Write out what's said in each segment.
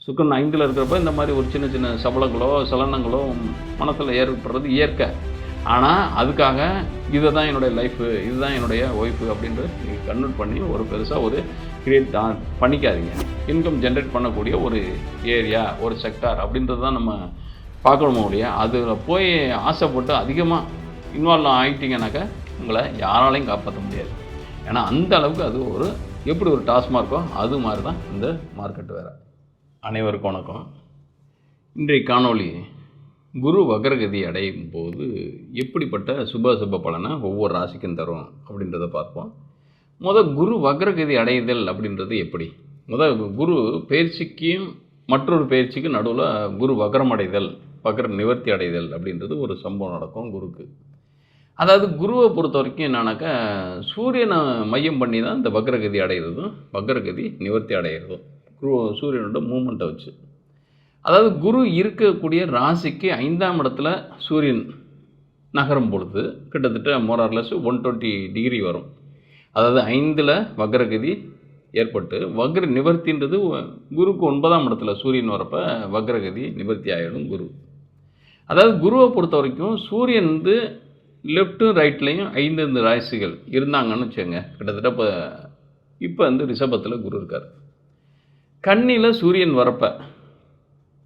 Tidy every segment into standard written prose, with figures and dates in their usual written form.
சுக்கிரன் 5ல் இருக்கிறப்ப இந்த மாதிரி ஒரு சின்ன சின்ன சபலங்களோ சலனங்களோ மனசில் ஏற்படுறது இயற்கை. ஆனால் அதுக்காக இதை தான் என்னுடைய லைஃபு, இதுதான் என்னுடைய ஒய்ஃபு அப்படின்ட்டு நீங்கள் கன்வெர்ட் பண்ணி ஒரு பெருசாக ஒரு கிரியேட் பண்ணிக்காதீங்க. இன்கம் ஜென்ரேட் பண்ணக்கூடிய ஒரு ஏரியா, ஒரு செக்டார் அப்படின்றது தான் நம்ம பார்க்கணுமோ இல்லையா. அதில் போய் ஆசைப்பட்டு அதிகமாக இன்வால்வ் ஆகிட்டிங்கனாக்கா உங்களை யாராலையும் காப்பாற்ற முடியாது. ஏன்னா அந்த அளவுக்கு அது ஒரு எப்படி ஒரு டாஸ்மார்க்கோ அது மாதிரி தான் இந்த மார்க்கெட் வேறு. அனைவருக்கும் வணக்கம். இன்றைய காணொளி குரு வக்ரகதி அடையும் போது எப்படிப்பட்ட சுப பலனை ஒவ்வொரு ராசிக்கும் தரும் அப்படின்றத பார்ப்போம். குரு வக்ரகதி அடைதல் அப்படின்றது எப்படி? குரு பயிற்சிக்கும் மற்றொரு பயிற்சிக்கு நடுவில் குரு வக்ரம் அடைதல், வக்ர நிவர்த்தி அடைதல் அப்படின்றது ஒரு சம்பவம் நடக்கும் குருக்கு. அதாவது குருவை பொறுத்த வரைக்கும் என்னன்னாக்கா சூரியனை மையம் பண்ணி தான் இந்த வக்ரகதி அடைகிறதும் வக்ரகதி நிவர்த்தி அடைகிறதும் சூரியனோட மூமெண்ட்டை வச்சு. அதாவது குரு இருக்கக்கூடிய ராசிக்கு 5ஆம் இடத்துல சூரியன் நகரும் பொழுது கிட்டத்தட்ட மோரார்லெஸ் 120 டிகிரி வரும். அதாவது 5ல் வக்ரகதி ஏற்பட்டு வக்ர நிவர்த்தின்றது குருக்கு 9ஆம் இடத்துல சூரியன் வரப்போ வக்ரகதி நிவர்த்தி ஆகிடும் குரு. அதாவது குருவை பொறுத்த வரைக்கும் சூரியன் லெஃப்ட்டும் ரைட்லேயும் 5 ராசிகள் இருந்தாங்கன்னு வச்சுக்கோங்க. கிட்டத்தட்ட இப்போ ரிஷபத்தில் குரு இருக்கார். கன்னியில் சூரியன் வரப்போ,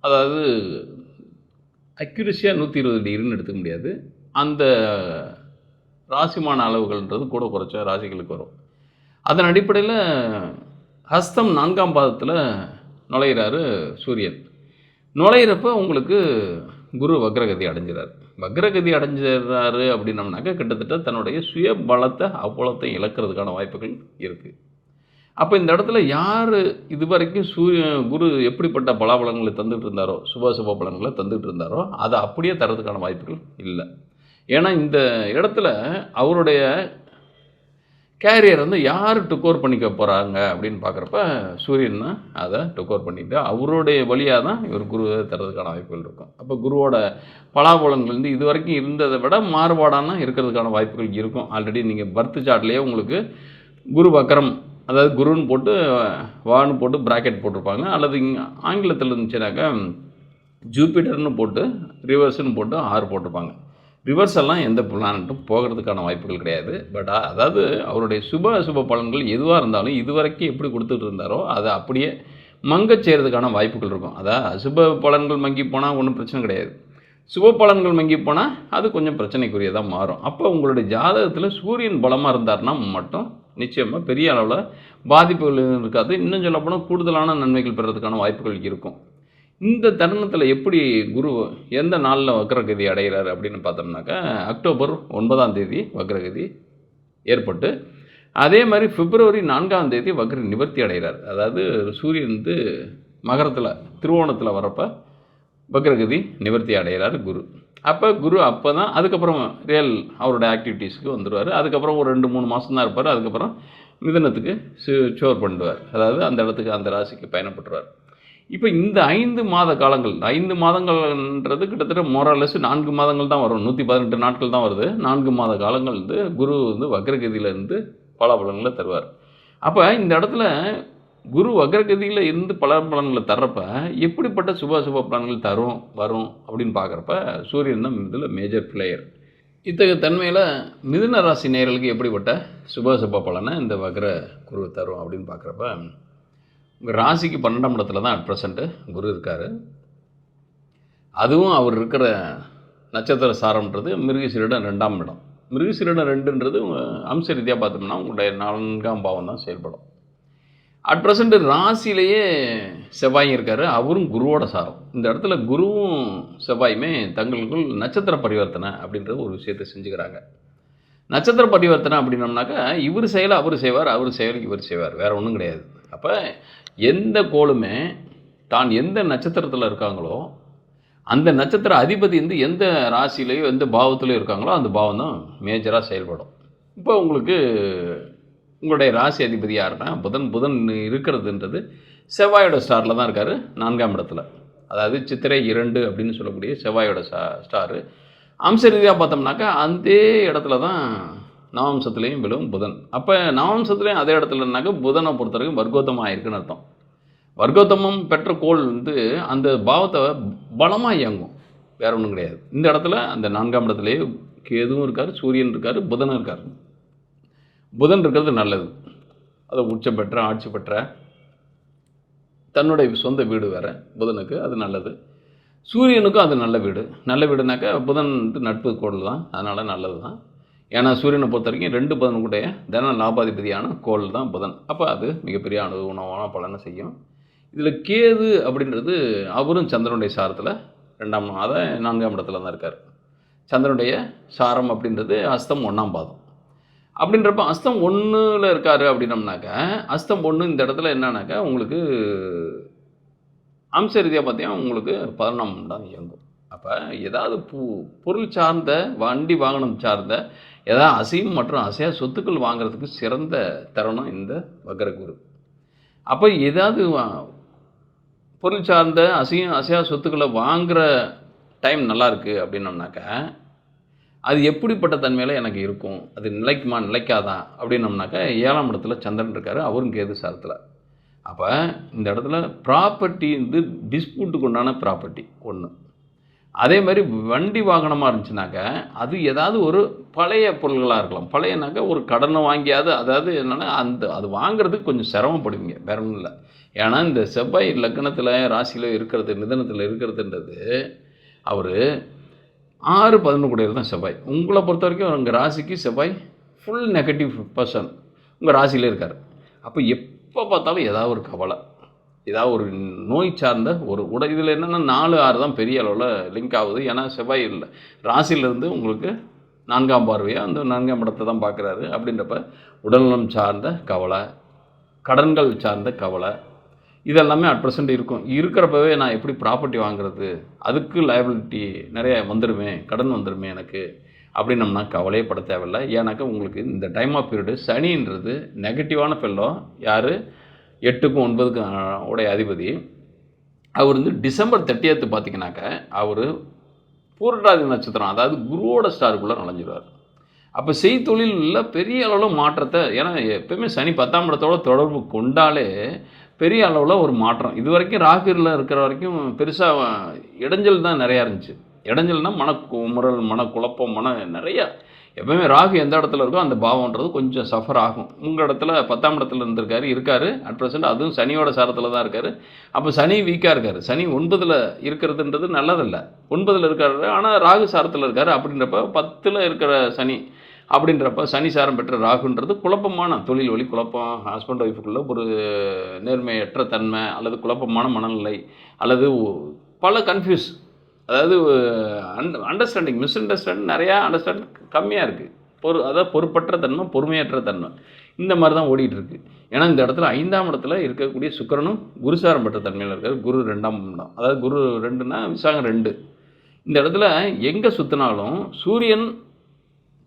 அதாவது அக்யூரஸியாக 120 டிகிரின்னு எடுத்துக்க முடியாது, அந்த ராசிமான அளவுகள்ன்றது கூட குறைச்ச ராசிகளுக்கு வரும். அதன் அடிப்படையில் ஹஸ்தம் 4ஆம் பாதத்தில் நுழையிறாரு சூரியன். நுழையிறப்ப உங்களுக்கு குரு வக்ரகதி அடைஞ்சிறாரு. வக்ரகதி அடைஞ்சிடறாரு அப்படின்னம்னாக்கா கிட்டத்தட்ட தன்னுடைய சுய பலத்தை அவ்வளோத்தை இழக்கிறதுக்கான வாய்ப்புகள் இருக்குது. அப்போ இந்த இடத்துல யார் இது வரைக்கும் குரு எப்படிப்பட்ட பலாபலங்களை தந்துகிட்டு இருந்தாரோ, சுப பலன்களை தந்துகிட்டு இருந்தாரோ அதை அப்படியே தரதுக்கான வாய்ப்புகள் இல்லை. ஏன்னா இந்த இடத்துல அவருடைய கேரியர் யார் டுக்கோர் பண்ணிக்க போகிறாங்க அப்படின்னு பார்க்குறப்ப சூரியன் தான் அதை டுக்கோர் பண்ணிட்டு அவருடைய வழியாக தான் இவர் குருவை தரதுக்கான வாய்ப்புகள் இருக்கும். அப்போ குருவோட பலாபலங்கள் இது வரைக்கும் இருந்ததை விட மாறுபாடான இருக்கிறதுக்கான வாய்ப்புகள் இருக்கும். ஆல்ரெடி நீங்கள் பர்த் சார்ட்லேயே உங்களுக்கு குரு வக்ரம், அதாவது குருன்னு போட்டு வான்னு போட்டு ப்ராக்கெட் போட்டிருப்பாங்க. அல்லது ஆங்கிலத்தில் இருந்துச்சுனாக்கா ஜூபிட்டர்னு போட்டு ரிவர்ஸ்ன்னு போட்டு 6 போட்டிருப்பாங்க. ரிவர்ஸ் எல்லாம் எந்த பிளானட்டும் போகிறதுக்கான வாய்ப்புகள் கிடையாது. பட் அதாவது அவருடைய சுப பலன்கள் எதுவாக இருந்தாலும் இதுவரைக்கும் எப்படி கொடுத்துட்டு இருந்தாரோ அதை அப்படியே மங்கச் செய்கிறதுக்கான வாய்ப்புகள் இருக்கும். அதாவது அசுப பலன்கள் மங்கி போனால் ஒன்றும் பிரச்சனை கிடையாது, சுப பலன்கள் மங்கி போனால் அது கொஞ்சம் பிரச்சனைக்குரியதாக மாறும். அப்போ உங்களுடைய ஜாதகத்தில் சூரியன் பலமாக இருந்தார்னா மட்டும் நிச்சயமாக பெரிய அளவில் பாதிப்புகள் இருக்காது. இன்னும் சொல்லப்போனால் கூடுதலான நன்மைகள் பெறதுக்கான வாய்ப்புகள் இருக்கும். இந்த தருணத்தில் எப்படி குரு எந்த நாளில் வக்ரகதி அடைகிறார் அப்படின்னு பார்த்தோம்னாக்கா அக்டோபர் 9ஆம் தேதி வக்ரகதி ஏற்பட்டு அதே மாதிரி பிப்ரவரி 4ஆம் தேதி வக்ர நிவர்த்தி அடைகிறார். அதாவது சூரியன் மகரத்தில் திருவோணத்தில் வரப்போ வக்ரகதி நிவர்த்தி அடைகிறார் குரு. அப்போ குரு அப்போ தான் அதுக்கப்புறம் ரியல் அவரோட ஆக்டிவிட்டீஸ்க்கு வந்துடுவார். அதுக்கப்புறம் ஒரு 2-3 மாதம் தான் இருப்பார். அதுக்கப்புறம் மிதனத்துக்கு ஷோர் பண்ணிடுவார். அதாவது அந்த இடத்துக்கு அந்த ராசிக்கு பயணப்பட்டுருவார். இப்போ இந்த 5 மாத காலங்கள், 5 மாதங்கள்ன்றது கிட்டத்தட்ட மோரலஸ் 4 மாதங்கள் தான் வரும். 118 நாட்கள் தான் வருது. 4 மாத காலங்கள் குரு வக்ரகதியிலேருந்து பலாபலன்களை தருவார். அப்போ இந்த இடத்துல குரு வக்ரகதியில் இருந்து பலாபலன்களை தர்றப்ப எப்படிப்பட்ட சுப பலன்கள் வரும் அப்படின்னு பார்க்குறப்ப சூரியன் தான் இதில் மேஜர் பிளேயர். இத்தகைய தன்மையில் மிதுன ராசி நேயர்களுக்கு எப்படிப்பட்ட சுப பலனை இந்த வக்ர குரு தரும் அப்படின்னு பார்க்குறப்ப உங்கள் ராசிக்கு 12ஆம் இடத்துல தான் அட் ப்ரெசண்ட்டு குரு இருக்கார். அதுவும் அவர் இருக்கிற நட்சத்திர சாரம்ன்றது மிருகசீரிடம் 2ஆம் இடம். மிருகசீரிடம் 2ன்றது அம்ச ரீதியாக பார்த்தோம்னா உங்களுடைய 4ஆம் பாவம் தான் செயல்படும். அட் ப்ரெசண்ட்டு ராசியிலேயே செவ்வாயும் இருக்கார். அவரும் குருவோட சாரம். இந்த இடத்துல குருவும் செவ்வாயுமே தங்களுக்குள் நட்சத்திர பரிவர்த்தனை அப்படின்ற ஒரு விஷயத்தை செஞ்சுக்கிறாங்க. நட்சத்திர பரிவர்த்தனை அப்படின்னம்னாக்கா இவர் செயலை அவர் செய்வார், அவர் செயலுக்கு இவர் செய்வார், வேறு ஒன்றும் கிடையாது. அப்போ எந்த கோளுமே தான் எந்த நட்சத்திரத்தில் இருக்காங்களோ அந்த நட்சத்திர அதிபதி எந்த ராசியிலையோ எந்த பாவத்திலையோ இருக்காங்களோ அந்த பாவம் தான் மேஜராக செயல்படும். இப்போ உங்களுக்கு உங்களுடைய ராசி அதிபதி யாருன்னா புதன் இருக்கிறதுன்றது செவ்வாயோட ஸ்டாரில் தான் இருக்கார், 4ஆம் இடத்துல. அதாவது சித்திரை 2 அப்படின்னு சொல்லக்கூடிய செவ்வாயோட ஸ்டாரு. அம்ச ரீதியாக பார்த்தோம்னாக்கா அந்த இடத்துல தான் நவம்சத்துலேயும் விழும் புதன். அப்போ நவம்சத்துலேயும் அதே இடத்துலனாக்கா புதனை பொறுத்த வரைக்கும் வர்க்கோத்தமாக இருக்குன்னு அர்த்தம். வர்க்கோத்தமம் பெற்ற கோள் வந்து அந்த பாவத்தை பலமாக இயங்கும், வேற ஒன்றும் கிடையாது. இந்த இடத்துல அந்த 4ஆம் இடத்துலேயே கேதுவும் இருக்கார், சூரியன் இருக்கார், புதனும் இருக்கார். புதன் இருக்கிறது நல்லது, அதை உச்சம் பெற்ற ஆட்சி பெற்ற தன்னுடைய சொந்த வீடு வேறு புதனுக்கு, அது நல்லது. சூரியனுக்கும் அது நல்ல வீடு. நல்ல வீடுனாக்கா புதன் வந்து நட்பு கோள் தான், அதனால் நல்லது தான். ஏன்னா சூரியனை பொறுத்த வரைக்கும் 2 புதனுடைய தன லாபாதிபதியான கோள் தான் புதன். அப்போ அது மிகப்பெரிய அனுகூலமான பலனை செய்யும். இதில் கேது அப்படின்றது அவரும் சந்திரனுடைய சாரத்தில் 2ஆம், அதை 4ஆம் இடத்துல தான் இருக்கார். சந்திரனுடைய சாரம் அப்படின்றது அஸ்தம் 1ஆம் பாதம். அப்படின்றப்ப அஸ்தம் 1ல் இருக்கார் அப்படின்னம்னாக்கா, அஸ்தம் 1 இந்த இடத்துல என்னன்னாக்கா உங்களுக்கு அம்ச ரீதியாக பார்த்தீங்கன்னா உங்களுக்கு 11ஆம் இடம் இயங்கும். அப்போ ஏதாவது பொருள் சார்ந்த, வண்டி வாகனம் சார்ந்த ஏதாவது அசையும் மற்றும் அசையா சொத்துக்கள் வாங்குறதுக்கு சிறந்த தருணம் இந்த வக்ரகுரு. அப்போ ஏதாவது பொருள் சார்ந்த அசையும் அசையா சொத்துக்களை வாங்குகிற டைம் நல்லா இருக்குது அப்படின்னம்னாக்கா, அது எப்படிப்பட்ட தன்மையில் எனக்கு இருக்கும், அது நிலைக்குமா நிலைக்காதா அப்படின்னம்னாக்கா 7ஆம் இடத்துல சந்திரன் இருக்கார், அவரும் கேது சாரத்தில். அப்போ இந்த இடத்துல ப்ராப்பர்ட்டி வந்து டிஸ்பியூட்டுக்கு உண்டான ப்ராப்பர்ட்டி ஒன்று. அதே மாதிரி வண்டி வாகனமாக இருந்துச்சுனாக்கா அது ஏதாவது ஒரு பழைய பொருள்களாக இருக்கலாம். பழையனாக்கா ஒரு கடனை வாங்கியாவது, அதாவது என்னென்னா அது வாங்குறதுக்கு கொஞ்சம் சிரமப்படுவீங்க, வேற ஒன்றும் இல்லை. ஏன்னா இந்த செவ்வாய் லக்னத்தில் ராசியில் இருக்கிறது, மிதனத்தில் இருக்கிறதுன்றது அவர் 6-11 கூடியது தான் செவ்வாய். உங்களை பொறுத்த வரைக்கும் உங்கள் ராசிக்கு செவ்வாய் ஃபுல் நெகட்டிவ் பர்சன் உங்கள் ராசியிலே இருக்கார். அப்போ எப்போ பார்த்தாலும் ஏதாவது ஒரு கவலை, ஏதாவது ஒரு நோய் சார்ந்த ஒரு இதில் என்னென்னா 4-6 தான் பெரிய அளவில் லிங்க் ஆகுது. ஏன்னா செவ்வாய் இல்லை ராசியிலேருந்து உங்களுக்கு 4ஆம் பார்வையாக அந்த 4ஆம் இடத்தை தான் பார்க்குறாரு. அப்படின்றப்ப உடல்நலம் சார்ந்த கவலை, கடன்கள் சார்ந்த கவலை, இதெல்லாமே அட் ப்ரெசென்ட் இருக்கும். இருக்கிறப்பவே நான் எப்படி ப்ராப்பர்ட்டி வாங்குறது, அதுக்கு லைபிலிட்டி நிறைய வந்துடுமே, கடன் வந்துடுமே எனக்கு அப்படின்னம்னா கவலையே பட தேவையில்லை. ஏன்னாக்கா உங்களுக்கு இந்த டைம் ஆஃப் பீரியடு சனின்றது நெகட்டிவான ஃபெல்லோ, யார் 8க்கும் 9க்கும் உடைய அதிபதி அவர் வந்து டிசம்பர் 30 பார்த்தீங்கன்னாக்கா அவர் பூரட்டாதி நட்சத்திரம், அதாவது குருவோட ஸ்டாருக்குள்ளே நுழைஞ்சிடுவார். அப்போ செய்தொழிலில் பெரிய அளவில் மாற்றத்தை, ஏன்னா எப்போயுமே சனி 10ஆம் இடத்தோட தொடர்பு கொண்டாலே பெரிய அளவில் ஒரு மாற்றம். இது வரைக்கும் ராகுவில் இருக்கிற வரைக்கும் பெருசாக இடைஞ்சல் தான் நிறையா இருந்துச்சு. இடைஞ்சல்னால் மனக்குமுறல், மனக்குழப்பம், நிறையா. எப்போயுமே ராகு எந்த இடத்துல இருக்கோ அந்த பாவம்ன்றது கொஞ்சம் சஃபர் ஆகும். உங்கள் இடத்துல 10ஆம் இடத்துல இருக்கார் அட் ப்ரெசென்ட், அதுவும் சனியோட சாரத்தில் தான் இருக்கார். அப்போ சனி வீக்காக இருக்கார். சனி 9ல் இருக்கிறதுன்றது நல்லதில்லை. 9ல் இருக்கார், ஆனால் ராகு சாரத்தில் இருக்கார். அப்படின்றப்ப 10ல் இருக்கிற சனி அப்படின்றப்ப சனி சாரம் பெற்ற ராகுன்றது குழப்பமான தொழில் வழி குழப்பம், ஹஸ்பண்ட் ஒய்ஃபுக்குள்ளே ஒரு நேர்மையற்ற தன்மை, அல்லது குழப்பமான மனநிலை, அல்லது பல கன்ஃபியூஸ், அதாவது அண்டர்ஸ்டாண்டிங், மிஸ் அண்டர்ஸ்டாண்டிங், நிறையா அண்டர்ஸ்டாண்டிங் கம்மியாக இருக்குது. அதாவது பொறுப்பற்ற தன்மை, பொறுமையற்ற தன்மை, இந்த மாதிரி தான் ஓடிட்டுருக்கு. ஏன்னா இந்த இடத்துல 5ஆம் இடத்துல இருக்கக்கூடிய சுக்கிரனும் குருசாரம் பெற்ற தன்மையில் இருக்கார். குரு 2ஆம் இடம், அதாவது குரு 2னா விசாகம் 2. இந்த இடத்துல எங்கே சுற்றினாலும் சூரியன்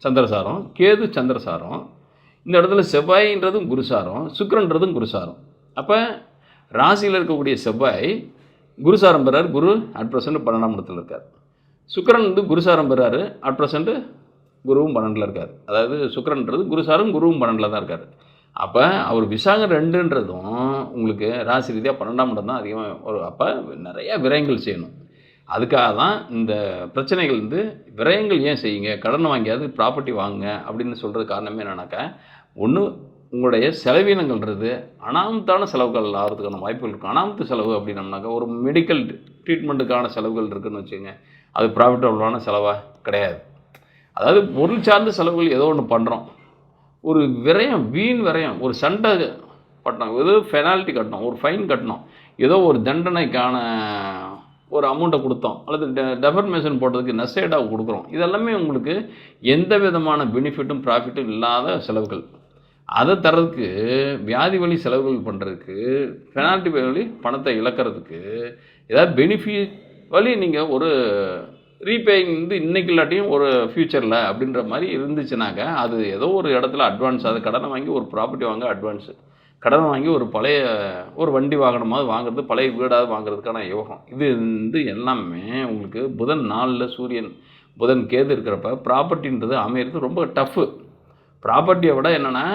சந்திரசாரம், கேது சந்திரசாரம், இந்த இடத்துல செவ்வாயின்றதும் குருசாரம், சுக்கிரன்றதும் குருசாரம். அப்போ ராசியில் இருக்கக்கூடிய செவ்வாய் குருசாரம் பெறார். குரு அட் ப்ரெசென்ட் 12ஆம் இடத்துல இருக்கார். சுக்கிரன் வந்து குருசாரம் பெறாரு, அட் ப்ரெசென்ட் குருவும் 12ல் இருக்கார். அதாவது சுக்கிரன்றது குருசாரம், குருவும் 12ல் தான் இருக்கார். அப்போ அவர் விசாகம் 2ன்றதும் உங்களுக்கு ராசி ரீதியாக 12ஆம் இடம் தான் அதிகமாக ஒரு. அப்போ நிறையா விரயங்கள் செய்யணும். அதுக்காக தான் இந்த பிரச்சனைகள் வந்து விரயங்கள் ஏன் செய்யுங்க, கடன் வாங்கியாவது ப்ராப்பர்ட்டி வாங்குங்க அப்படின்னு சொல்கிறது காரணமே என்னன்னாக்கா, ஒன்று உங்களுடைய செலவினங்கள்ன்றது அனாமத்தான செலவுகள் ஆகிறதுக்கான வாய்ப்புகள் இருக்கும். அனாமத்து செலவு அப்படின்னம்னாக்கா ஒரு மெடிக்கல் ட்ரீட்மெண்ட்டுக்கான செலவுகள் இருக்குதுன்னு வச்சுக்கோங்க, அது ப்ராஃபிட்டபுளான செலவாக கிடையாது. அதாவது பொருள் சார்ந்த செலவுகள் ஏதோ ஒன்று பண்ணுறோம், ஒரு விரயம், வீண் விரயம், ஒரு சண்டை கட்டணும், ஏதோ பெனால்ட்டி கட்டணும், ஒரு ஃபைன் கட்டணும், ஏதோ ஒரு தண்டனைக்கான ஒரு அமௌண்ட்டை கொடுத்தோம், அல்லது டெஃபர்மேஷன் போட்டதுக்கு நெசைடாக கொடுக்குறோம். இதெல்லாமே உங்களுக்கு எந்த விதமான பெனிஃபிட்டும் ப்ராஃபிட்டும் இல்லாத செலவுகள். அதை தரதுக்கு வியாதி வழி செலவுகள் பண்ணுறதுக்கு, பெனால்ட்டி வழி பணத்தை இழக்கிறதுக்கு, ஏதாவது பெனிஃபிட் வழி நீங்கள் ஒரு ரீபேயிங் வந்து இன்றைக்கி இல்லாட்டியும் ஒரு ஃப்யூச்சரில் அப்படின்ற மாதிரி இருந்துச்சுனாக்கா, அது ஏதோ ஒரு இடத்துல அட்வான்ஸ், அது கடனை வாங்கி ஒரு ப்ராப்பர்ட்டி வாங்க அட்வான்ஸு, கடன் வாங்கி ஒரு பழைய ஒரு வண்டி வாகனமாவது வாங்குறது, பழைய வீடாவது வாங்குறதுக்கான யோகம். இது வந்து எல்லாமே உங்களுக்கு புதன் 4ல் சூரியன் புதன் கேது இருக்கிறப்ப ப்ராப்பர்ட்டின்றது அமையிறது ரொம்ப டஃப்பு. ப்ராப்பர்ட்டியை விட என்னென்னா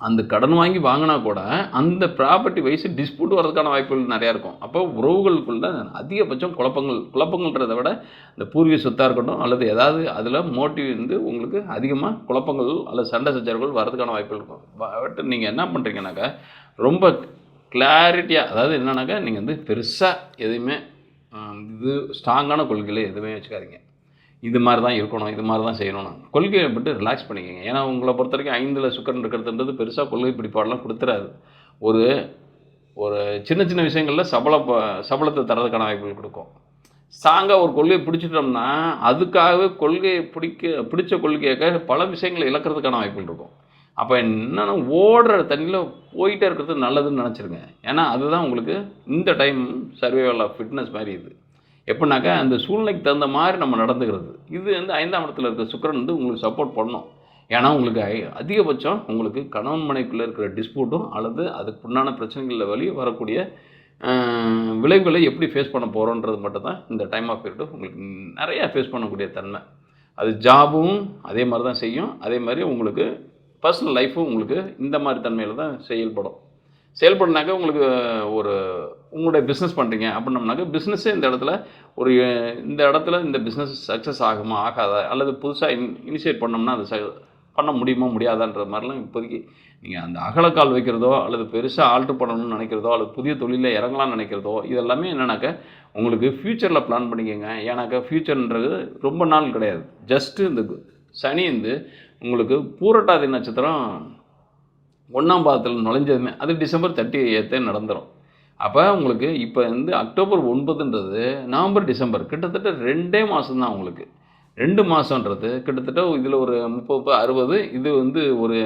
அந்த கடன் வாங்கி வாங்கினா கூட அந்த ப்ராப்பர்ட்டி வைஸ் டிஸ்பியூட் வரதுக்கான வாய்ப்புகள் நிறையா இருக்கும். அப்போ உறவுகளுக்குள்ள அதிகபட்சம் குழப்பங்கள்ன்றதை விட இந்த பூர்வீக சொத்தாக இருக்கட்டும் அல்லது ஏதாவது அதில் மோட்டிவ் உங்களுக்கு அதிகமாக குழப்பங்கள் அல்லது சண்டை சச்சரவுகள் வரதுக்கான வாய்ப்புகள் இருக்கும். பட் நீங்கள் என்ன பண்ணுறீங்கன்னாக்கா ரொம்ப கிளாரிட்டியாக, அதாவது என்னன்னாக்கா நீங்கள் பெருசாக எதுவுமே இது ஸ்ட்ராங்கான கொள்கையில் எதுவுமே வச்சுக்காதீங்க. இது மாதிரி தான் இருக்கணும், இது மாதிரி தான் செய்யணும். கொள்கையை விட்டு ரிலாக்ஸ் பண்ணிக்கோங்க. ஏன்னா உங்களை பொறுத்த வரைக்கும் 5ல் சுக்கிரன் இருக்கிறதுன்றது பெருசாக கொள்கை பிடிப்பாடெலாம் கொடுத்துறாது. ஒரு ஒரு சின்ன சின்ன விஷயங்களில் சபலத்தை தரதுக்கான வாய்ப்புகள் கொடுக்கும். ஸ்ட்ராங்காக ஒரு கொள்கையை பிடிச்சிட்டோம்னா அதுக்காகவே கொள்கையை பிடிச்ச கொள்கையாக பல விஷயங்களை இழக்கிறதுக்கான வாய்ப்புகள் இருக்கும். அப்போ என்னென்னா ஓடுற தண்ணியில் போயிட்டே இருக்கிறது நல்லதுன்னு நினச்சிருங்க. ஏன்னா அதுதான் உங்களுக்கு இந்த டைம் சர்வைவல் ஆஃப் ஃபிட்னஸ் மாதிரி இது. எப்படின்னாக்கா அந்த சூழ்நிலைக்கு தகுந்த மாதிரி நம்ம நடந்துக்கிறது. இது 5ஆம் இடத்துல இருக்கிற சுக்கிரன் உங்களுக்கு சப்போர்ட் பண்ணும். ஏன்னா உங்களுக்கு அதிகபட்சம் உங்களுக்கு கணவன் மனைவிக்குள்ளே இருக்கிற டிஸ்பியூட்டும் அல்லது அதுக்கு உண்டான பிரச்சனைகளில் வழி வரக்கூடிய விளைவுகளை எப்படி ஃபேஸ் பண்ண போகிறோன்றது மட்டும் தான் இந்த டைம் ஆஃப் பீரியடு உங்களுக்கு நிறையா ஃபேஸ் பண்ணக்கூடிய தன்மை. அது ஜாபும் அதே மாதிரி தான் செய்யும். அதே மாதிரி உங்களுக்கு பர்சனல் லைஃப்பும் உங்களுக்கு இந்த மாதிரி தன்மையில் தான் செயல்படுனாக்கா உங்களுக்கு ஒரு உங்களுடைய பிஸ்னஸ் பண்ணுறீங்க அப்படின்னம்னாக்கா பிஸ்னஸே இந்த இடத்துல இந்த பிஸ்னஸ் சக்ஸஸ் ஆகுமா ஆகாதா, அல்லது புதுசாக இனிஷியேட் பண்ணோம்னா அது பண்ண முடியுமா முடியாதான்ற மாதிரிலாம் இப்போதைக்கு நீங்கள் அந்த அகலக்கால் வைக்கிறதோ அல்லது பெருசாக ஆல்ட்ரு பண்ணணும்னு நினைக்கிறதோ அல்லது புதிய தொழிலில் இறங்கலாம்னு நினைக்கிறதோ இதெல்லாமே என்னன்னாக்கா உங்களுக்கு ஃப்யூச்சரில் பிளான் பண்ணிக்கோங்க. ஏன்னாக்கா ஃப்யூச்சர்ன்றது ரொம்ப நாள் கிடையாது. ஜஸ்ட்டு இந்த சனி உங்களுக்கு பூரட்டாதி நட்சத்திரம் 1ஆம் பாதத்தில் நுழைஞ்சதுமே அது டிசம்பர் 30 நடந்துடும். அப்போ உங்களுக்கு இப்போ அக்டோபர் 9ன்றது நவம்பர் டிசம்பர் கிட்டத்தட்ட 2 மாதம் தான் உங்களுக்கு. 2 மாதன்றது கிட்டத்தட்ட இதில் ஒரு 30 60 இது ஒரு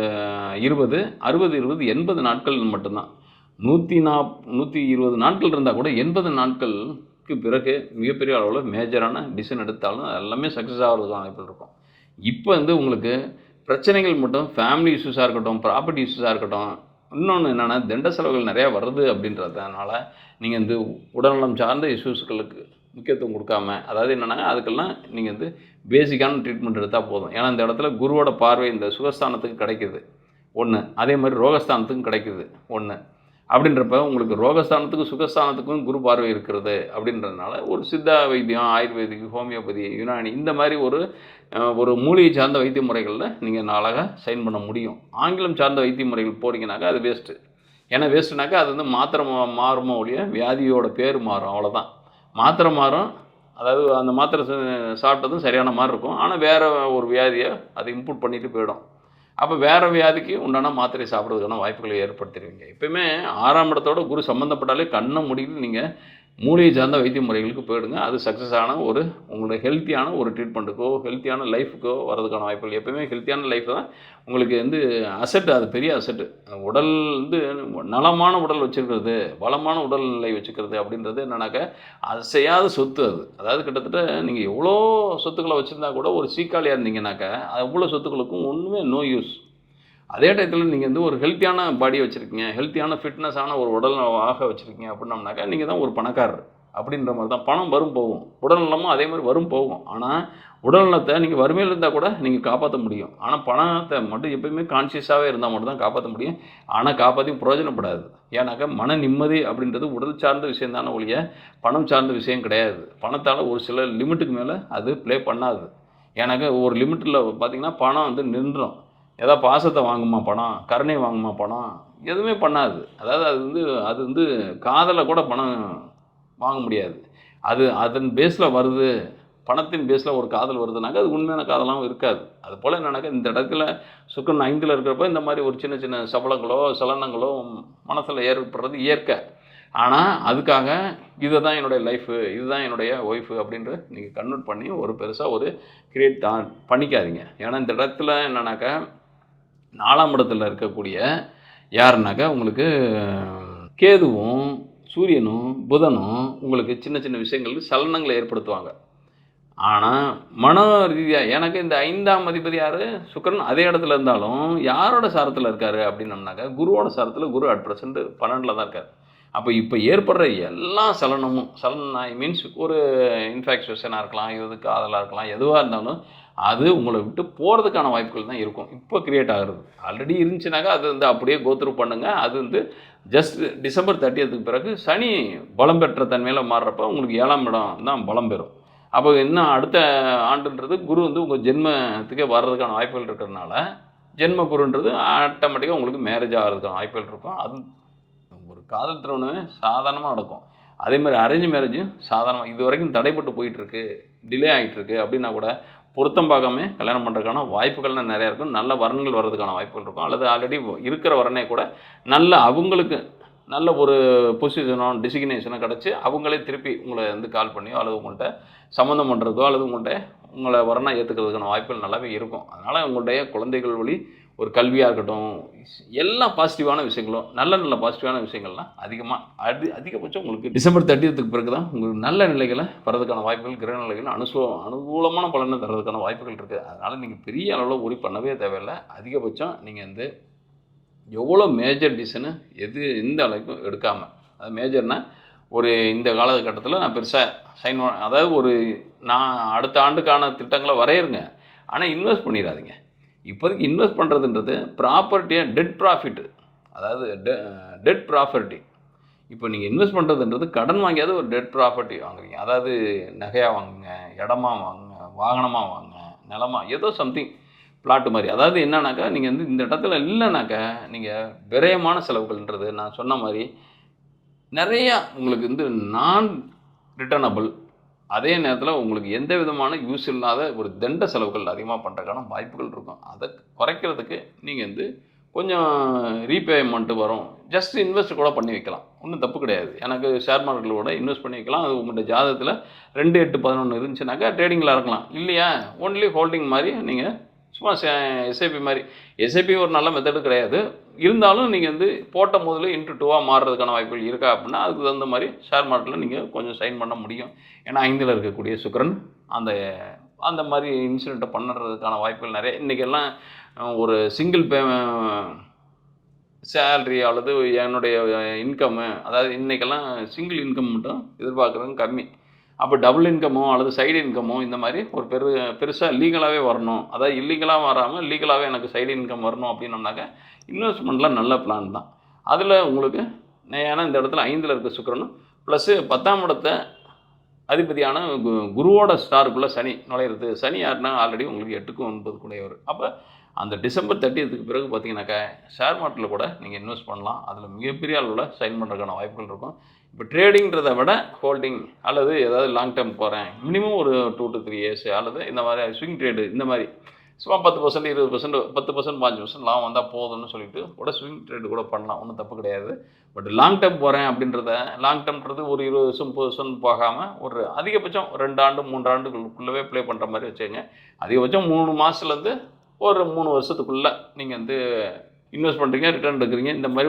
20 60 20 80 நாட்கள் மட்டும்தான். 120 நாட்கள் இருந்தால் கூட 80 நாட்களுக்கு பிறகு மிகப்பெரிய அளவில் மேஜரான டிசிஷன் எடுத்தாலும் எல்லாமே சக்ஸஸ் ஆகிறதுக்கான வாய்ப்புகள் இருக்கும். இப்போ உங்களுக்கு பிரச்சனைகள் மட்டும் ஃபேமிலி இஷ்யூஸாக இருக்கட்டும், ப்ராப்பர்ட்டி இஷ்யூஸாக இருக்கட்டும், இன்னொன்று என்னென்னா தண்ட செலவுகள் நிறையா வருது அப்படின்றதுனால நீங்கள் உடல்நலம் சார்ந்த இஷ்யூஸ்களுக்கு முக்கியத்துவம் கொடுக்காம, அதாவது என்னென்னா அதுக்கெல்லாம் நீங்கள் பேசிக்கான ட்ரீட்மெண்ட் எடுத்தால் போதும். ஏன்னா இந்த இடத்துல குருவோட பார்வை இந்த சுகஸ்தானத்துக்கு கிடைக்கிது ஒன்று, அதே மாதிரி ரோகஸ்தானத்துக்கும் கிடைக்கிது ஒன்று. அப்படின்றப்ப உங்களுக்கு ரோகஸ்தானத்துக்கும் சுகஸ்தானத்துக்கும் குரு பார்வை இருக்கிறது அப்படின்றதுனால ஒரு சித்தா வைத்தியம், ஆயுர்வேதிக், ஹோமியோபதி, யுனானி இந்த மாதிரி ஒரு மூலிகை சார்ந்த வைத்திய முறைகளில் நீங்கள் நாளாக சைன் பண்ண முடியும். ஆங்கிலம் சார்ந்த வைத்திய முறைகள் போகிறீங்கனாக்கா அது வேஸ்ட்டு. ஏன்னா வேஸ்ட்டுனாக்கா அது மாத்திரை மாறுமோ ஒழிய வியாதியோட பேர் மாறும், அவ்வளோதான். மாத்திரை மாறும், அதாவது அந்த மாத்திரை சாப்பிட்டதும் சரியான மாதிரி இருக்கும். ஆனால் வேறு ஒரு வியாதியை அதை இம்புட் பண்ணிட்டு போயிடும். அப்போ வேறு வியாதிக்கு உண்டான மாத்திரை சாப்பிட்றதுக்கான வாய்ப்புகளை ஏற்படுத்திடுவீங்க. எப்போயுமே 6ஆம் இடத்தோட குரு சம்மந்தப்பட்டாலே கண்ணை மூடிட்டு நீங்கள் மூலிகை சார்ந்த வைத்திய முறைகளுக்கு போயிடுங்க. அது சக்ஸஸ் ஆன உங்களுடைய ஹெல்த்தியான ஒரு ட்ரீட்மெண்ட்டுக்கோ ஹெல்த்தியான லைஃபுக்கோ வரதுக்கான வாய்ப்புகள். எப்போயுமே ஹெல்த்தியான லைஃப் தான் உங்களுக்கு அசட்டு, அது பெரிய அசட்டு. உடல் நலமான உடல் வச்சுருக்கிறது, வளமான உடல்நிலை வச்சுக்கிறது அப்படின்றது என்னன்னாக்கா அசையாத சொத்து அது. அதாவது கிட்டத்தட்ட நீங்கள் எவ்வளோ சொத்துக்களை வச்சுருந்தா கூட ஒரு சீக்காளியாக இருந்தீங்கன்னாக்கா அவ்வளோ சொத்துக்களுக்கும் ஒன்றுமே நோ யூஸ். அதே டயத்தில் நீங்கள் ஒரு ஹெல்த்தியான பாடியை வச்சுருக்கீங்க, ஹெல்த்தியான ஃபிட்னஸான ஒரு உடலாக வச்சுருக்கீங்க அப்படின்னம்னாக்கா நீங்கள் தான் ஒரு பணக்காரர் அப்படின்ற மாதிரி தான். பணம் வரும் போகும், உடல்நலமும் அதே மாதிரி வரும் போகும். ஆனால் உடல்நலத்தை நீங்கள் வறுமையில் இருந்தால் கூட நீங்கள் காப்பாற்ற முடியும். ஆனால் பணத்தை மட்டும் எப்போயுமே கான்ஷியஸாகவே இருந்தால் மட்டும் தான் காப்பாற்ற முடியும். ஆனால் காப்பாற்றி பிரயோஜனப்படாது. ஏன்னாக்கா மன நிம்மதி அப்படின்றது உடல் சார்ந்த விஷயம் தானே ஒழிய பணம் சார்ந்த விஷயம் கிடையாது. பணத்தால் ஒரு சில லிமிட்டுக்கு மேலே அது ப்ளே பண்ணாது. ஏன்னாக்கா ஒரு லிமிட்டில் பார்த்திங்கன்னா பணம் நின்றுடும். ஏதாவது பாசத்தை வாங்குமா பணம், கருணை வாங்குமா பணம், எதுவுமே பண்ணாது. அதாவது அது காதலை கூட பணம் வாங்க முடியாது. அதன் பேஸில் வருது, பணத்தின் பேஸில் ஒரு காதல் வருதுனாக்கா அது உண்மையான காதலாகவும் இருக்காது. அது போல் என்னன்னாக்கா இந்த இடத்துல சுக்கிரன் 5ல் இருக்கிறப்ப இந்த மாதிரி ஒரு சின்ன சின்ன சபலங்களோ சலனங்களோ மனசில் ஏற்படுறது இயற்கை. ஆனால் அதுக்காக இதை தான் என்னுடைய லைஃபு, இதுதான் என்னுடைய ஒய்ஃபு அப்படின்ற நீங்கள் கன்வெர்ட் பண்ணி ஒரு பெருசாக ஒரு கிரியேட் பண்ணிக்காதீங்க. ஏன்னா இந்த இடத்துல என்னன்னாக்கா 4ஆம் இடத்துல இருக்கக்கூடிய யாருனாக்கா உங்களுக்கு கேதுவும் சூரியனும் புதனும் உங்களுக்கு சின்ன சின்ன விஷயங்களுக்கு சலனங்களை ஏற்படுத்துவாங்க. ஆனால் மன ரீதியாக எனக்கு இந்த 5ஆம் அதிபதி யார் சுக்கிரன் அதே இடத்துல இருந்தாலும் யாரோட சாரத்தில் இருக்கார் அப்படின்னம்னாக்கா குருவோட சாரத்தில் குரு அட் ப்ரெசென்ட் 12ல் தான் இருக்கார். அப்போ இப்போ ஏற்படுற எல்லா சலனமும் ஐ மீன்ஸ் ஒரு இன்ஃபேக்சுவேஷனாக இருக்கலாம், இது காதலாக இருக்கலாம், எதுவாக இருந்தாலும் அது உங்களை விட்டு போகிறதுக்கான வாய்ப்புகள் தான் இருக்கும் இப்போ கிரியேட் ஆகுறது. ஆல்ரெடி இருந்துச்சுனாக்கா அது வந்து அப்படியே கோத்ரூ பண்ணுங்கள். அது வந்து ஜஸ்ட் டிசம்பர் 30க்கு பிறகு சனி பலம் பெற்ற தன்மையில் மாறுறப்ப உங்களுக்கு 7ஆம் இடம் தான் பலம் பெறும். அப்போ இன்னும் அடுத்த ஆண்டுன்றது குரு வந்து உங்கள் ஜென்மத்துக்கே வர்றதுக்கான வாய்ப்புகள் இருக்கிறதுனால ஜென்ம குருன்றது ஆட்டோமேட்டிக்காக உங்களுக்கு மேரேஜ் ஆகிறதுக்கான வாய்ப்புகள் இருக்கும். அது ஒரு காதல் திருமணமே சாதாரணமாக நடக்கும். அதே மாதிரி அரேஞ்ச் மேரேஜும் சாதாரணமாக இது வரைக்கும் தடைப்பட்டு போயிட்டுருக்கு, டிலே ஆகிட்டுருக்கு அப்படின்னா கூட பொருத்தம் பார்க்காம கல்யாணம் பண்ணுறதுக்கான வாய்ப்புகள்லாம் நிறையா இருக்கும். நல்ல வரன்கள் வர்றதுக்கான வாய்ப்புகள் இருக்கும். அல்லது ஆல்ரெடி இருக்கிற வரனே கூட நல்ல அவங்களுக்கு நல்ல ஒரு பொசிஷனோ டிசிக்னேஷனோ கிடச்சி அவங்களே திருப்பி உங்களை வந்து கால் பண்ணியோ அல்லது உங்கள்கிட்ட சம்மந்தம் பண்ணுறதோ அல்லது உங்களை வரனா ஏற்றுக்கிறதுக்கான வாய்ப்புகள் நல்லாவே இருக்கும். அதனால் உங்களுடைய குழந்தைகள் வழி ஒரு கல்வியாக இருக்கட்டும், எல்லா பாசிட்டிவான விஷயங்களும் நல்ல பாசிட்டிவான விஷயங்கள்லாம் அதிகபட்சம் உங்களுக்கு டிசம்பர் 30க்கு பிறகு தான் உங்களுக்கு நல்ல நிலைகளை வர்றதுக்கான வாய்ப்புகள், கிரக நிலைகள் அனுகூலமான பலனை தர்றதுக்கான வாய்ப்புகள் இருக்குது. அதனால் நீங்கள் பெரிய அளவில் உரி பண்ணவே தேவையில்லை. அதிகபட்சம் நீங்கள் வந்து எவ்வளோ மேஜர் டிசிஷனு எந்த அளவுக்கு எடுக்காமல், அது மேஜர்னால் ஒரு இந்த காலகட்டத்தில் நான் பெருசாக அதாவது நான் அடுத்த ஆண்டுக்கான திட்டங்களை வரையிருங்க, ஆனால் இன்வெஸ்ட் பண்ணிடாதீங்க. இப்போதைக்கு இன்வெஸ்ட் பண்ணுறதுன்றது ப்ராப்பர்ட்டியாக டெட் ப்ராஃபிட்டு, அதாவது டெட் ப்ராப்பர்ட்டி. இப்போ நீங்கள் இன்வெஸ்ட் பண்ணுறதுன்றது கடன் வாங்கியாவது ஒரு டெட் ப்ராப்பர்ட்டி வாங்குறீங்க. அதாவது நகையாக வாங்குங்க, இடமா வாங்குங்க, வாகனமாக வாங்குங்க, நிலமா ஏதோ சம்திங் பிளாட்டு மாதிரி. அதாவது என்னன்னாக்கா நீங்கள் வந்து இந்த இடத்துல இல்லைனாக்கா நீங்கள் விரயமான செலவுகள்ன்றது நான் சொன்ன மாதிரி நிறையா உங்களுக்கு வந்து நான் ரிட்டர்னபிள், அதே நேரத்தில் உங்களுக்கு எந்த விதமான யூஸ் இல்லாத ஒரு தண்ட செலவுகள் அதிகமாக பண்ணுறதுக்கான வாய்ப்புகள் இருக்கும். அதை குறைக்கிறதுக்கு நீங்கள் வந்து கொஞ்சம் ரீபேமெண்ட்டு வரும், ஜஸ்ட் இன்வெஸ்ட் கூட பண்ணி வைக்கலாம், ஒன்றும் தப்பு கிடையாது. எனக்கு ஷேர் மார்க்கெட்டில் கூட இன்வெஸ்ட் பண்ணி வைக்கலாம். அது உங்களுடைய ஜாதகத்தில் 2, 8, 11 இருந்துச்சுனாக்கா ட்ரேடிங்கில் இறக்கலாம். இல்லையா ஒன்லி ஹோல்டிங் மாதிரி நீங்கள் சும்மா எஸ்ஐபி மாதிரி. எஸ்ஐபி ஒரு நல்ல மெத்தடு கிடையாது, இருந்தாலும் நீங்கள் வந்து போட்ட முதல்ல இன்ட்டு 2ஆக மாறுறதுக்கான வாய்ப்புகள் இருக்கா அப்படின்னா அதுக்கு தகுந்த மாதிரி ஷேர் மார்க்கெட்டில் நீங்கள் கொஞ்சம் சைன் பண்ண முடியும். ஏன்னா 5ல் இருக்கக்கூடிய சுக்கிரன் அந்த மாதிரி இன்சிடெண்ட்டை பண்ணுறதுக்கான வாய்ப்புகள் நிறைய. இன்றைக்கெல்லாம் ஒரு சிங்கிள் சேல்ரி அல்லது என்னுடைய இன்கம்மு, அதாவது இன்றைக்கெல்லாம் சிங்கிள் இன்கம் மட்டும் எதிர்பார்க்குறது கம்மி. அப்போ டபுள் இன்கமோ அல்லது சைடு இன்கமோ இந்த மாதிரி ஒரு பெருசாக லீகலாகவே வரணும், அதாவது இல்லீகலாக வராமல் லீகலாகவே எனக்கு சைடு இன்கம் வரணும் அப்படின்னோம்னாக்க இன்வெஸ்ட்மெண்ட்லாம் நல்ல பிளான் தான். அதில் உங்களுக்கு ஏன்னா இந்த இடத்துல 5ல் இருக்க சுக்கிரனும் ப்ளஸ்ஸு 10ஆம் இடத்தை அதிபதியான குருவோட ஸ்டாருக்குள்ளே சனி நுழையிறது. சனி யாருன்னா ஆல்ரெடி உங்களுக்கு 8க்கும் 9 கூடையவர். அப்போ அந்த டிசம்பர் 30க்கு பிறகு பார்த்தீங்கன்னாக்கா ஷேர் மார்க்கெட்டில் கூட நீங்கள் இன்வெஸ்ட் பண்ணலாம். அதில் மிகப்பெரிய அளவில் சைன் பண்ணுறதுக்கான வாய்ப்புகள் இருக்கும். இப்போ ட்ரேடிங்கிறத விட ஹோல்டிங் அல்லது ஏதாவது லாங் டேர்ம் போகிறேன், மினிமம் ஒரு 2 to 3 இயர்ஸ் அல்லது இந்த மாதிரி ஸ்விங் ட்ரேடு, இந்த மாதிரி சும்மா 10%, 20%, 10%, 5% லாபம் வந்தால் போதும்னு சொல்லிட்டு கூட ஸ்விங் ட்ரேடு கூட பண்ணலாம், ஒன்றும் தப்பு கிடையாது. பட் லாங் டேர்ம் போகிறேன் அப்படின்றத லாங் டேர்ம்ன்றது ஒரு 20 வருஷம் 30 வருஷம் போகாமல் ஒரு அதிகபட்சம் 2 ஆண்டு 3 ஆண்டுகளுக்குள்ளவே ப்ளே பண்ணுற மாதிரி வச்சுக்கோங்க. அதிகபட்சம் 3 மாதத்துலேருந்து ஒரு 3 வருஷத்துக்குள்ளே நீங்கள் வந்து இன்வெஸ்ட் பண்ணுறீங்க, ரிட்டர்ன் எடுக்கிறீங்க. இந்த மாதிரி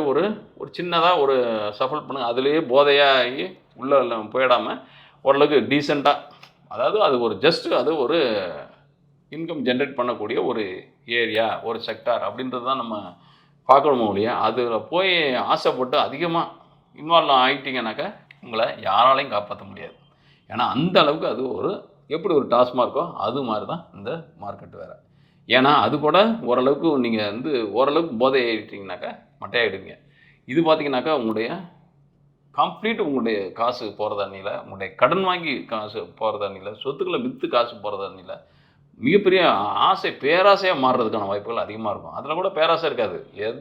ஒரு சின்னதாக ஒரு சஃபல் பண்ணுங்கள். அதுலேயே போதையாகி உள்ளே போயிடாமல் ஓரளவுக்கு டீசெண்டாக, அதாவது அது ஒரு ஜஸ்ட்டு அது ஒரு இன்கம் ஜென்ரேட் பண்ணக்கூடிய ஒரு ஏரியா, ஒரு செக்டார் அப்படின்றது தான் நம்ம பார்க்கணுமோ இல்லையா. அதில் போய் ஆசைப்பட்டு அதிகமாக இன்வால்வ் ஆகிட்டிங்கனாக்கா உங்களை யாராலையும் காப்பாற்ற முடியாது. ஏன்னா அந்த அளவுக்கு அது எப்படி ஒரு டாஸ்மார்க்கோ அது மாதிரி தான் இந்த மார்க்கெட் வேறு. ஏன்னா அது கூட ஓரளவுக்கு நீங்கள் வந்து ஓரளவுக்கு போதை ஆகிட்டிங்கனாக்கா மட்டையாகிடுவீங்க. இது பார்த்தீங்கன்னாக்கா உங்களுடைய உங்களுடைய காசு போகிற தண்ணியில், உங்களுடைய கடன் வாங்கி காசு போகிற தண்ணியில், சொத்துக்களை விற்று காசு போகிற தண்ணியில் மிகப்பெரிய பேராசையாக மாறுறதுக்கான வாய்ப்புகள் அதிகமாக இருக்கும். அதில் கூட பேராசை இருக்காது.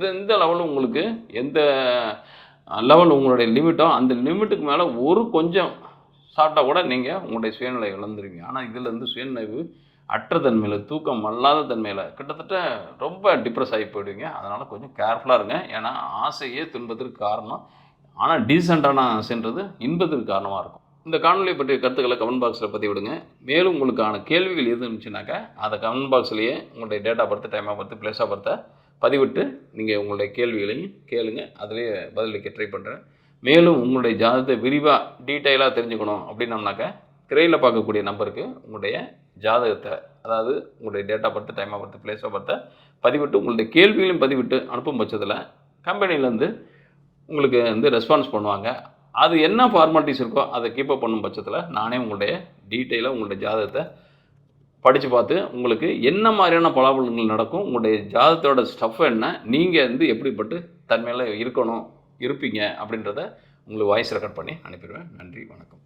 எந்த லெவலும் உங்களுக்கு எந்த லெவல் உங்களுடைய லிமிட்டோ அந்த லிமிட்டுக்கு மேலே கொஞ்சம் சாப்பிட்டா கூட நீங்கள் உங்களுடைய சுயநிலை இழந்துருவீங்க. ஆனால் இதில் இருந்து சுயநினைவு அற்ற தன்மையில், தூக்கம் அல்லாத தன்மையில் கிட்டத்தட்ட ரொம்ப டிப்ரெஸ் ஆகி போயிடுவீங்க. அதனால் கொஞ்சம் கேர்ஃபுல்லாக இருங்க. ஏன்னா ஆசையே துன்பத்திற்கு காரணம், ஆனால் டீசெண்டான ஆசைன்றது இன்பத்திற்கு காரணமாக இருக்கும். இந்த காணொலியை பற்றிய கருத்துக்களை கமெண்ட் பாக்ஸில் பதிவிடுங்க. மேலும் உங்களுக்கான கேள்விகள் எது இருந்துச்சுனாக்கா அதை கமெண்ட் பாக்ஸ்லேயே உங்களுடைய date of birth, time of birth, place of பர்த்தை பதிவிட்டு நீங்கள் உங்களுடைய கேள்விகளையும் கேளுங்க. அதிலேயே பதிலளிக்க ட்ரை பண்ணுறேன். மேலும் உங்களுடைய ஜாதகத்தை விரிவாக டீட்டெயிலாக தெரிஞ்சுக்கணும் அப்படின்னோம்னாக்கா திரையில் பார்க்கக்கூடிய நம்பருக்கு உங்களுடைய ஜாதகத்தை, அதாவது உங்களுடைய date of birth, time of birth, place of பர்த்தை பதிவிட்டு உங்களுடைய கேள்விகளையும் பதிவிட்டு அனுப்பும் பட்சத்தில் கம்பெனிலேருந்து உங்களுக்கு வந்து ரெஸ்பான்ஸ் பண்ணுவாங்க. அது என்ன ஃபார்மாலிட்டிஸ் இருக்கோ அதை கீப்பப் பண்ணும் பட்சத்தில் நானே உங்களுடைய டீட்டெயிலாக உங்களுடைய ஜாதகத்தை படித்து பார்த்து உங்களுக்கு என்ன மாதிரியான பலாபலன்கள் நடக்கும், உங்களுடைய ஜாதகத்தோட ஸ்டஃப் என்ன, நீங்கள் வந்து எப்படிப்பட்டு தன்மையில் இருப்பீங்க அப்படின்றத உங்களுக்கு வாய்ஸ் ரெக்கார்ட் பண்ணி அனுப்பிடுவேன். நன்றி, வணக்கம்.